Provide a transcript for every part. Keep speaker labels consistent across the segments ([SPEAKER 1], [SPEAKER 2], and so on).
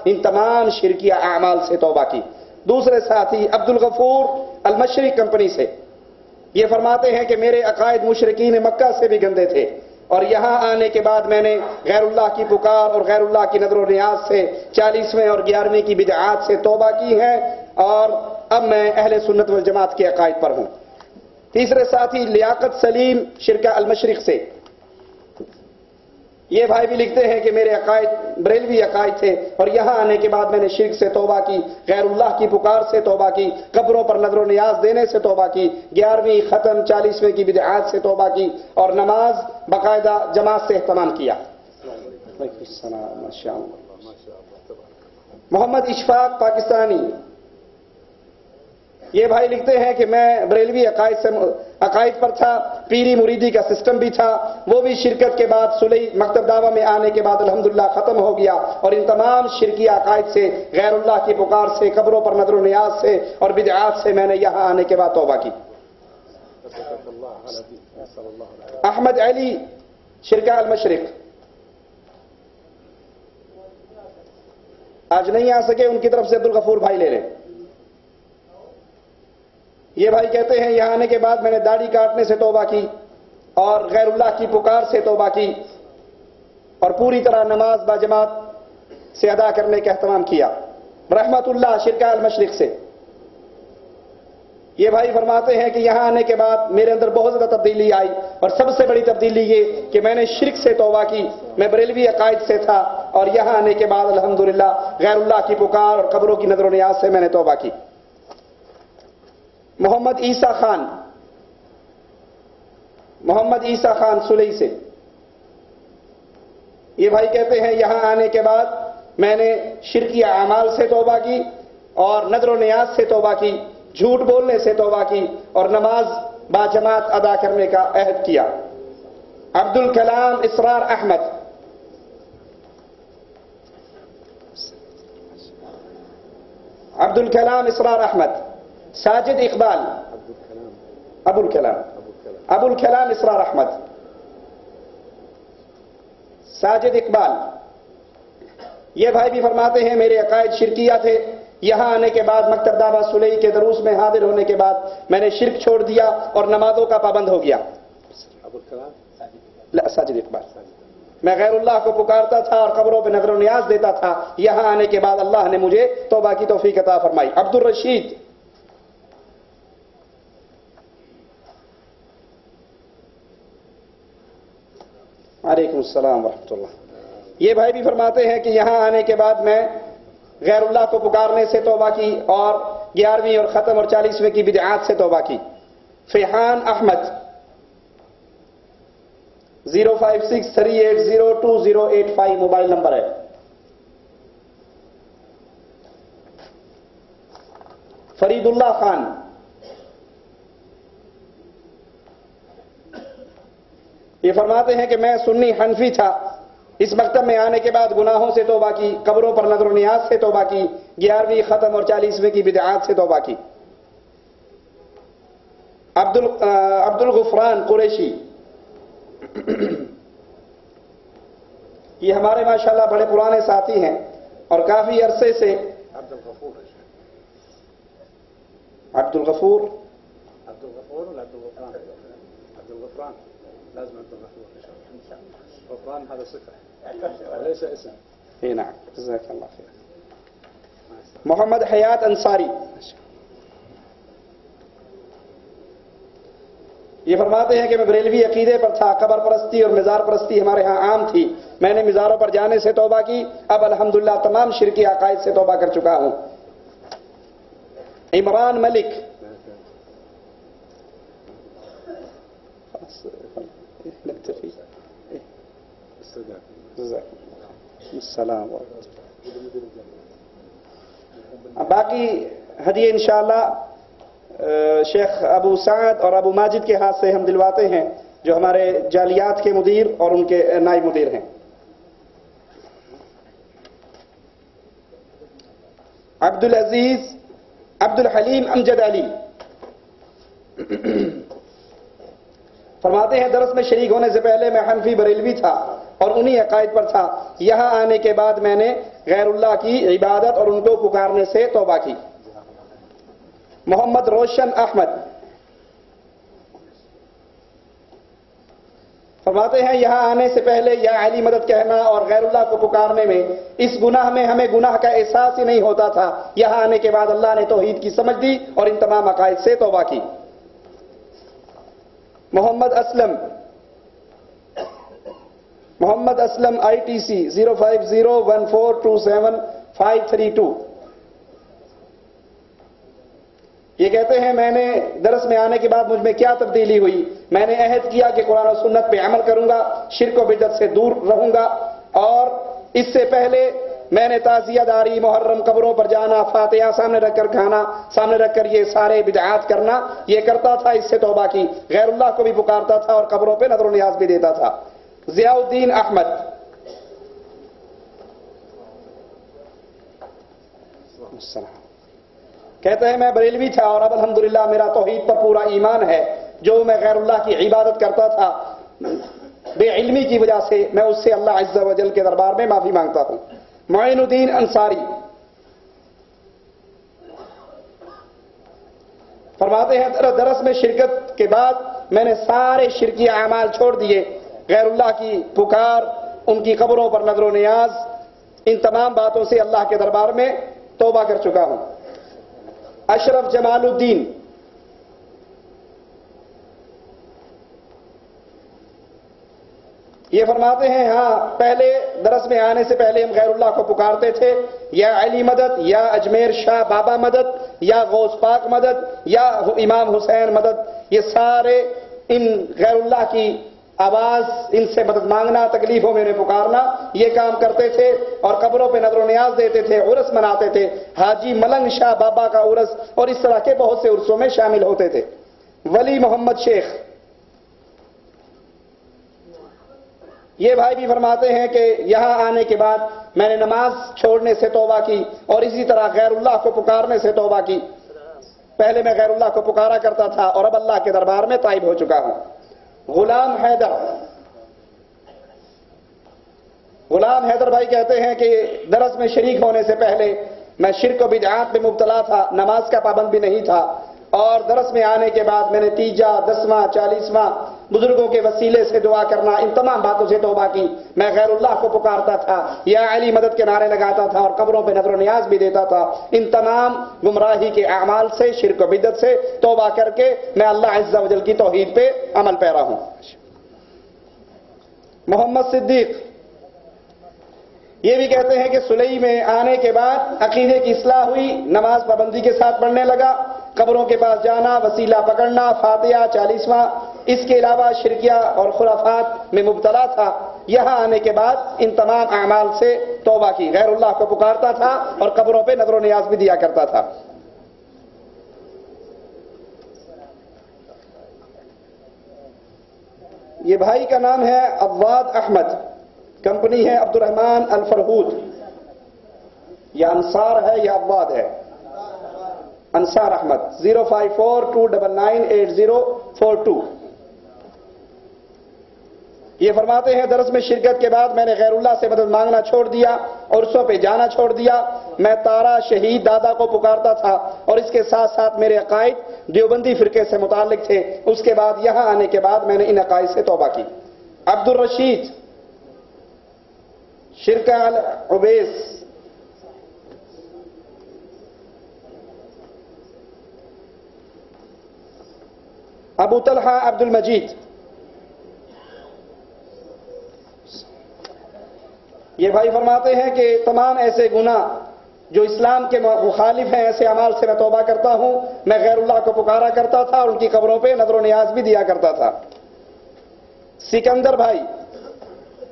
[SPEAKER 1] ان تمام شرکیہ اعمال سے توبہ کی۔ دوسرے ساتھی عبدالغفور المشرق کمپنی سے، یہ فرماتے ہیں کہ میرے عقائد مشرکین مکہ سے بھی گندے تھے، اور یہاں آنے کے بعد میں نے غیر اللہ کی پکار اور غیر اللہ کی نظر و نیاز سے 40ویں اور 11ویں کی بدعات سے توبہ کی ہے، اور اب میں اہل سنت والجماعت کے عقائد پر ہوں۔ تیسرے ساتھی لیاقت سلیم شرکہ المشرق سے، یہ بھائی بھی لکھتے ہیں کہ میرے عقائد بریلوی عقائد تھے، اور یہاں آنے کے بعد میں نے شرک سے توبہ کی، غیر اللہ کی پکار سے توبہ کی، قبروں پر نظر و نیاز دینے سے توبہ کی، 11ویں ختم 40ویں کی بدعات سے توبہ کی، اور نماز باقاعدہ جماعت سے اہتمام کیا۔ محمد اشفاق پاکستانی، یہ بھائی لکھتے ہیں کہ میں بریلوی عقائد پر تھا، پیری مریدی کا سسٹم بھی تھا، وہ بھی شرکت کے بعد صلح مکتب دعویٰ میں آنے کے بعد الحمدللہ ختم ہو گیا، اور ان تمام شرکی عقائد سے، غیر اللہ کی پکار سے، قبروں پر نظر و نیاز سے اور بدعات سے میں نے یہاں آنے کے بعد توبہ کی۔ احمد علی شرکہ المشرق، آج نہیں آ سکے، ان کی طرف سے عبدالغفور بھائی لے لیں۔ یہ بھائی کہتے ہیں یہاں آنے کے بعد میں نے داڑھی کاٹنے سے توبہ کی، اور غیر اللہ کی پکار سے توبہ کی، اور پوری طرح نماز باجماعت سے ادا کرنے کا اہتمام کیا۔ رحمت اللہ شرکہ المشرق سے، یہ بھائی فرماتے ہیں کہ یہاں آنے کے بعد میرے اندر بہت زیادہ تبدیلی آئی، اور سب سے بڑی تبدیلی یہ کہ میں نے شرک سے توبہ کی، میں بریلوی عقائد سے تھا، اور یہاں آنے کے بعد الحمدللہ غیر اللہ کی پکار اور قبروں کی نظر و نیاز سے میں نے توبہ کی۔ محمد عیسیٰ خان، محمد عیسیٰ خان سلئی سے، یہ بھائی کہتے ہیں یہاں آنے کے بعد میں نے شرکی اعمال سے توبہ کی، اور نظر و نیاز سے توبہ کی، جھوٹ بولنے سے توبہ کی، اور نماز باجماعت ادا کرنے کا عہد کیا۔ عبدالکلام اسرار احمد، عبدالکلام اسرار احمد، ساجد اقبال، ابو الکلام اسرار احمد، ساجد اقبال، یہ بھائی بھی فرماتے ہیں میرے عقائد شرکیہ تھے، یہاں آنے کے بعد مکتب دعویٰ صلحی کے دروس میں حاضر ہونے کے بعد میں نے شرک چھوڑ دیا اور نمازوں کا پابند ہو گیا۔ ساجد اقبال، میں غیر اللہ کو پکارتا تھا اور قبروں پہ نظر و نیاز دیتا تھا، یہاں آنے کے بعد اللہ نے مجھے توبہ کی توفیق عطا فرمائی۔ عبد الرشید، وعلیکم السلام ورحمۃ اللہ، یہ بھائی بھی فرماتے ہیں کہ یہاں آنے کے بعد میں غیر اللہ کو پکارنے سے توبہ کی، اور 11ویں اور ختم اور 40ویں کی بدعات سے توبہ کی۔ فیحان احمد، 0563802085 موبائل نمبر ہے۔ فرید اللہ خان، یہ فرماتے ہیں کہ میں سنی حنفی تھا، اس مکتب میں آنے کے بعد گناہوں سے توبہ کی، قبروں پر نظر و نیاز سے توبہ کی، 11ویں ختم اور 40ویں کی بدعات سے توبہ کی۔ عبدالغفران قریشی، یہ ہمارے ماشاءاللہ بڑے پرانے ساتھی ہیں اور کافی عرصے سے۔ عبدالغفور
[SPEAKER 2] لازم غفران، هذا صفة وليس اسم.
[SPEAKER 1] اي نعم، جزاك الله خير. محمد حیات انصاری، یہ فرماتے ہیں کہ میں بریلوی عقیدے پر تھا، قبر پرستی اور مزار پرستی ہمارے ہاں عام تھی، میں نے مزاروں پر جانے سے توبہ کی، اب الحمدللہ تمام شرکی عقائد سے توبہ کر چکا ہوں۔ عمران ملک، السلام باقی ہدیے انشاءاللہ شیخ ابو سعد اور ابو ماجد کے ہاتھ سے ہم دلواتے ہیں، جو ہمارے جالیات کے مدیر اور ان کے نائب مدیر ہیں۔ عبدالعزیز عبدالحلیم امجد علی فرماتے ہیں درس میں شریک ہونے سے پہلے میں حنفی بریلوی تھا اور انہی عقائد پر تھا، یہاں آنے کے بعد میں نے غیر اللہ کی عبادت اور ان کو پکارنے سے توبہ کی۔ محمد روشن احمد فرماتے ہیں یہاں آنے سے پہلے یا علی مدد کہنا اور غیر اللہ کو پکارنے میں اس گناہ میں ہمیں گناہ کا احساس ہی نہیں ہوتا تھا، یہاں آنے کے بعد اللہ نے توحید کی سمجھ دی اور ان تمام عقائد سے توبہ کی۔ محمد اسلم ITC 05014275532 یہ کہتے ہیں میں نے درس میں آنے کے بعد مجھ میں کیا تبدیلی ہوئی؟ میں نے عہد کیا کہ قرآن و سنت پہ عمل کروں گا، شرک و بدعت سے دور رہوں گا، اور اس سے پہلے میں نے تعزیہ داری، محرم قبروں پر جانا، فاتحہ سامنے رکھ کر کھانا، سامنے رکھ کر یہ سارے بدعات کرنا یہ کرتا تھا، اس سے توبہ کی۔ غیر اللہ کو بھی پکارتا تھا اور قبروں پہ نظر و نیاز بھی دیتا تھا۔ ضیاء الدین احمد کہتے ہیں میں بریلوی تھا اور اب الحمدللہ میرا توحید پر پورا ایمان ہے، جو میں غیر اللہ کی عبادت کرتا تھا بے علمی کی وجہ سے میں اس سے اللہ عز و جل کے دربار میں معافی مانگتا ہوں۔ معین الدین انصاری فرماتے ہیں درس میں شرکت کے بعد میں نے سارے شرکی اعمال چھوڑ دیے، غیر اللہ کی پکار، ان کی قبروں پر نظر و نیاز، ان تمام باتوں سے اللہ کے دربار میں توبہ کر چکا ہوں۔ اشرف جمال الدین یہ فرماتے ہیں ہاں پہلے درس میں آنے سے پہلے ہم غیر اللہ کو پکارتے تھے، یا علی مدد، یا اجمیر شاہ بابا مدد، یا غوث پاک مدد، یا امام حسین مدد، یہ سارے ان غیر اللہ کی آواز، ان سے مدد مانگنا، تکلیفوں میں انہیں پکارنا، یہ کام کرتے تھے اور قبروں پہ نظر و نیاز دیتے تھے، عرس مناتے تھے، حاجی ملنگ شاہ بابا کا عرس اور اس طرح کے بہت سے عرسوں میں شامل ہوتے تھے۔ ولی محمد شیخ یہ بھائی بھی فرماتے ہیں کہ یہاں آنے کے بعد میں نے نماز چھوڑنے سے توبہ کی اور اسی طرح غیر اللہ کو پکارنے سے توبہ کی۔ پہلے میں غیر اللہ کو پکارا کرتا تھا اور اب اللہ کے دربار میں تائب ہو چکا ہوں۔ غلام حیدر بھائی کہتے ہیں کہ درس میں شریک ہونے سے پہلے میں شرک و بدعات میں مبتلا تھا، نماز کا پابند بھی نہیں تھا، اور درس میں آنے کے بعد میں نے 30واں 10واں 40واں بزرگوں کے وسیلے سے دعا کرنا، ان تمام باتوں سے توبہ کی۔ میں غیر اللہ کو پکارتا تھا، یا علی مدد کے نعرے لگاتا تھا اور قبروں پہ نظر و نیاز بھی دیتا تھا۔ ان تمام گمراہی کے اعمال سے، شرک و بدعت سے توبہ کر کے میں اللہ عز و جل کی توحید پہ عمل پیرا ہوں۔ محمد صدیق یہ بھی کہتے ہیں کہ سلئی میں آنے کے بعد عقیدے کی اصلاح ہوئی، نماز پابندی کے ساتھ پڑھنے لگا، قبروں کے پاس جانا، وسیلہ پکڑنا، فاتحہ 40واں، اس کے علاوہ شرکیہ اور خرافات میں مبتلا تھا۔ یہاں آنے کے بعد ان تمام اعمال سے توبہ کی، غیر اللہ کو پکارتا تھا اور قبروں پہ نظر و نیاز بھی دیا کرتا تھا۔ یہ بھائی کا نام ہے عواد احمد، کمپنی ہے عبد الرحمان الفرہود، یا انصار ہے یا عواد ہے؟ انصار احمد 05429988042۔ یہ فرماتے ہیں درس میں شرکت کے بعد میں نے غیر اللہ سے مدد مانگنا چھوڑ دیا اور عرصوں پہ جانا چھوڑ دیا۔ میں تارا شہید دادا کو پکارتا تھا اور اس کے ساتھ ساتھ میرے عقائد دیوبندی فرقے سے متعلق تھے۔ اس کے بعد یہاں آنے کے بعد میں نے ان عقائد سے توبہ کی۔ عبد الرشید شرکہ العبیس ابو طلحہ عبد المجید یہ بھائی فرماتے ہیں کہ تمام ایسے گناہ جو اسلام کے مخالف ہیں، ایسے اعمال سے میں توبہ کرتا ہوں۔ میں غیر اللہ کو پکارا کرتا تھا اور ان کی قبروں پہ نظر و نیاز بھی دیا کرتا تھا۔ سکندر بھائی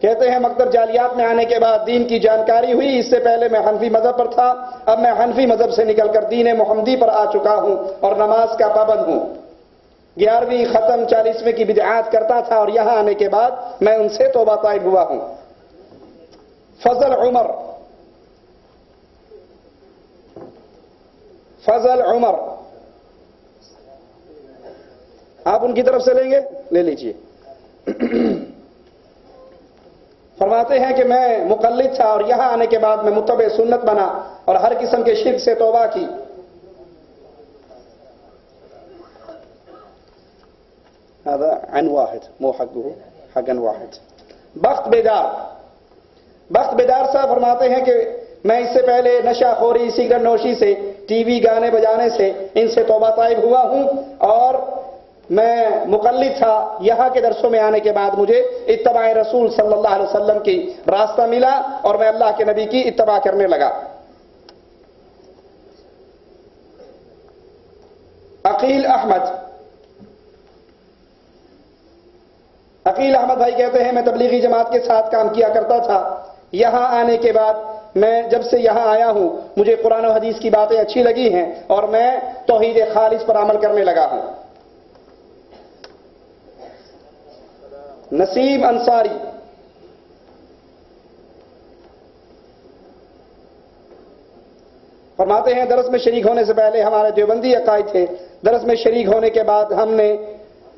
[SPEAKER 1] کہتے ہیں مکتب جالیات میں آنے کے بعد دین کی جانکاری ہوئی، اس سے پہلے میں حنفی مذہب پر تھا، اب میں حنفی مذہب سے نکل کر دین محمدی پر آ چکا ہوں اور نماز کا پابند ہوں۔ 11ویں ختم 40ویں کی بدعات کرتا تھا اور یہاں آنے کے بعد میں ان سے توبہ طائب ہوا ہوں۔ فضل عمر آپ ان کی طرف سے لیں گے؟ لے لیجئے۔ فرماتے فرماتے ہیں کہ میں مقلد تھا اور یہاں آنے کے بعد میں متبع سنت بنا اور ہر قسم کے شرک سے توبہ کی. هذا عن واحد مو حقه حق عن واحد. بخت بیدار صاحب فرماتے ہیں کہ میں اس سے پہلے نشہ خوری سگریٹ نوشی سے ٹی وی گانے بجانے سے ان سے توبہ طائب ہوا ہوں اور میں مقلد تھا. یہاں کے درسوں میں آنے کے بعد مجھے اتباع رسول صلی اللہ علیہ وسلم کی راستہ ملا اور میں اللہ کے نبی کی اتباع کرنے لگا. عقیل احمد بھائی کہتے ہیں میں تبلیغی جماعت کے ساتھ کام کیا کرتا تھا. یہاں آنے کے بعد میں جب سے یہاں آیا ہوں مجھے قرآن و حدیث کی باتیں اچھی لگی ہیں اور میں توحید خالص پر عمل کرنے لگا ہوں. نسیم انصاری فرماتے ہیں درس میں شریک ہونے سے پہلے ہمارے دیوبندی عقائد تھے. درس میں شریک ہونے کے بعد ہم نے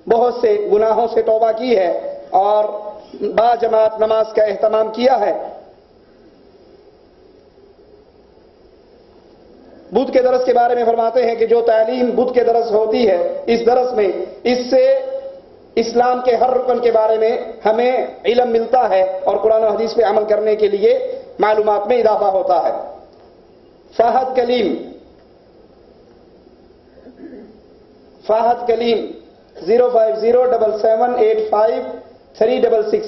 [SPEAKER 1] بہت سے گناہوں سے توبہ کی ہے اور با جماعت نماز کا اہتمام کیا ہے. بدھ کے درس کے بارے میں فرماتے ہیں کہ جو تعلیم بدھ کے درس ہوتی ہے اس درس میں اس سے اسلام کے ہر رکن کے بارے میں ہمیں علم ملتا ہے اور قرآن و حدیث پہ عمل کرنے کے لیے معلومات میں اضافہ ہوتا ہے. فاحد کلیم 05077853666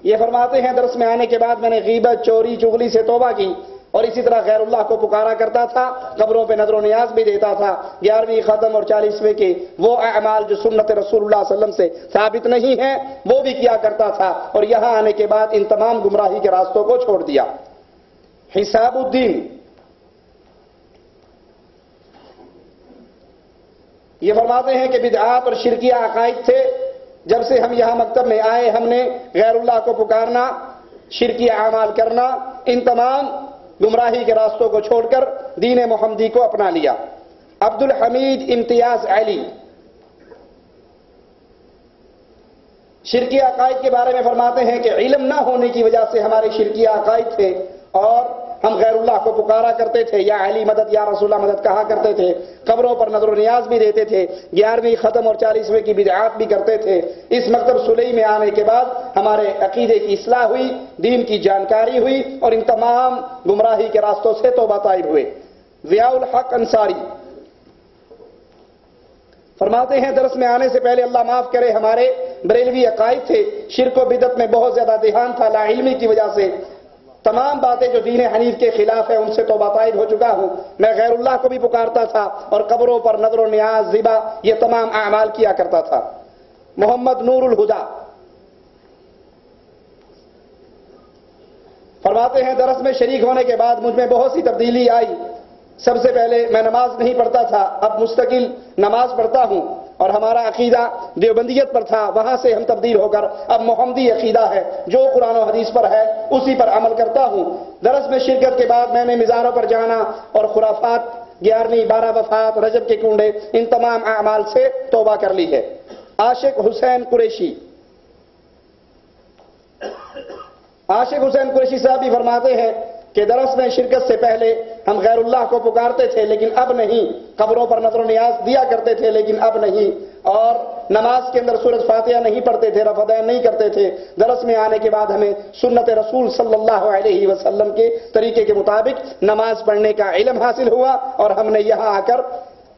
[SPEAKER 1] یہ فرماتے ہیں درس میں آنے کے بعد میں نے غیبت چوری چغلی سے توبہ کی اور اسی طرح غیر اللہ کو پکارا کرتا تھا. قبروں پہ نظر و نیاز بھی دیتا تھا. 11ویں ختم اور 40ویں کے وہ اعمال جو سنت رسول اللہ صلی اللہ علیہ وسلم سے ثابت نہیں ہیں وہ بھی کیا کرتا تھا اور یہاں آنے کے بعد ان تمام گمراہی کے راستوں کو چھوڑ دیا. حساب الدین یہ فرماتے ہیں کہ بدعات اور شرکیہ عقائد تھے. جب سے ہم یہاں مکتب میں آئے ہم نے غیر اللہ کو پکارنا شرکیہ اعمال کرنا ان تمام گمراہی کے راستوں کو چھوڑ کر دین محمدی کو اپنا لیا. عبد الحمید امتیاز علی شرکیہ عقائد کے بارے میں فرماتے ہیں کہ علم نہ ہونے کی وجہ سے ہمارے شرکیہ عقائد تھے اور ہم غیر اللہ کو پکارا کرتے تھے. یا علی مدد یا رسول اللہ مدد کہا کرتے تھے. قبروں پر نظر و نیاز بھی دیتے تھے. 11ویں ختم اور 40ویں کی بدعات بھی کرتے تھے. اس مکتب صلحی میں آنے کے بعد ہمارے عقیدے کی اصلاح ہوئی دین کی جانکاری ہوئی اور ان تمام گمراہی کے راستوں سے توبہ طائب ہوئے. ضیاء الحق انصاری فرماتے ہیں درس میں آنے سے پہلے اللہ معاف کرے ہمارے بریلوی عقائد تھے. شرک و بدعت میں بہت زیادہ دھیان تھا. لا علمی کی وجہ سے تمام باتیں جو دین حنیف کے خلاف ہے ان سے توبہ طائب ہو چکا ہوں. میں غیر اللہ کو بھی پکارتا تھا اور قبروں پر نظر و نیاز ذبح یہ تمام اعمال کیا کرتا تھا. محمد نور الہدا فرماتے ہیں درس میں شریک ہونے کے بعد مجھ میں بہت سی تبدیلی آئی. سب سے پہلے میں نماز نہیں پڑھتا تھا. اب مستقل نماز پڑھتا ہوں اور ہمارا عقیدہ دیوبندیت پر تھا. وہاں سے ہم تبدیل ہو کر اب محمدی عقیدہ ہے. جو قرآن و حدیث پر ہے اسی پر عمل کرتا ہوں. درس میں شرکت کے بعد میں نے مزاروں پر جانا اور خرافات 11ویں 12 وفات رجب کے کنڈے ان تمام اعمال سے توبہ کر لی ہے. عاشق حسین قریشی صاحب بھی فرماتے ہیں کہ درس میں شرکت سے پہلے ہم غیر اللہ کو پکارتے تھے لیکن اب نہیں. قبروں پر نظر و نیاز دیا کرتے تھے لیکن اب نہیں. اور نماز کے اندر سورۃ فاتحہ نہیں پڑھتے تھے. رفع دین نہیں کرتے تھے. درس میں آنے کے بعد ہمیں سنت رسول صلی اللہ علیہ وسلم کے طریقے کے مطابق نماز پڑھنے کا علم حاصل ہوا اور ہم نے یہاں آ کر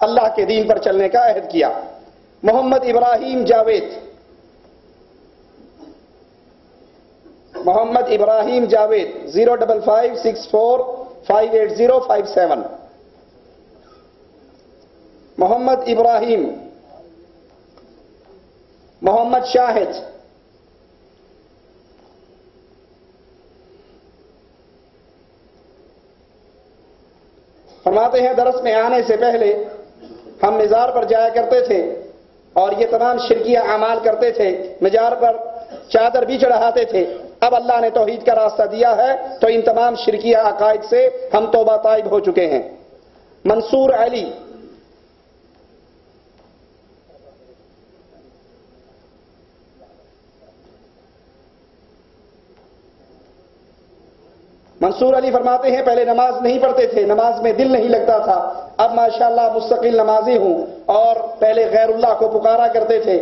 [SPEAKER 1] اللہ کے دین پر چلنے کا عہد کیا. محمد ابراہیم جاوید 05564580557. محمد ابراہیم محمد شاہد فرماتے ہیں درس میں آنے سے پہلے ہم مزار پر جایا کرتے تھے اور یہ تمام شرکیہ اعمال کرتے تھے. مزار پر چادر بھی چڑھاتے تھے. اب اللہ نے توحید کا راستہ دیا ہے تو ان تمام شرکیہ عقائد سے ہم توبہ طائب ہو چکے ہیں. منصور علی منصور علی فرماتے ہیں پہلے نماز نہیں پڑھتے تھے، نماز میں دل نہیں لگتا تھا، اب ماشاءاللہ مستقل نمازی ہوں اور پہلے غیر اللہ کو پکارا کرتے تھے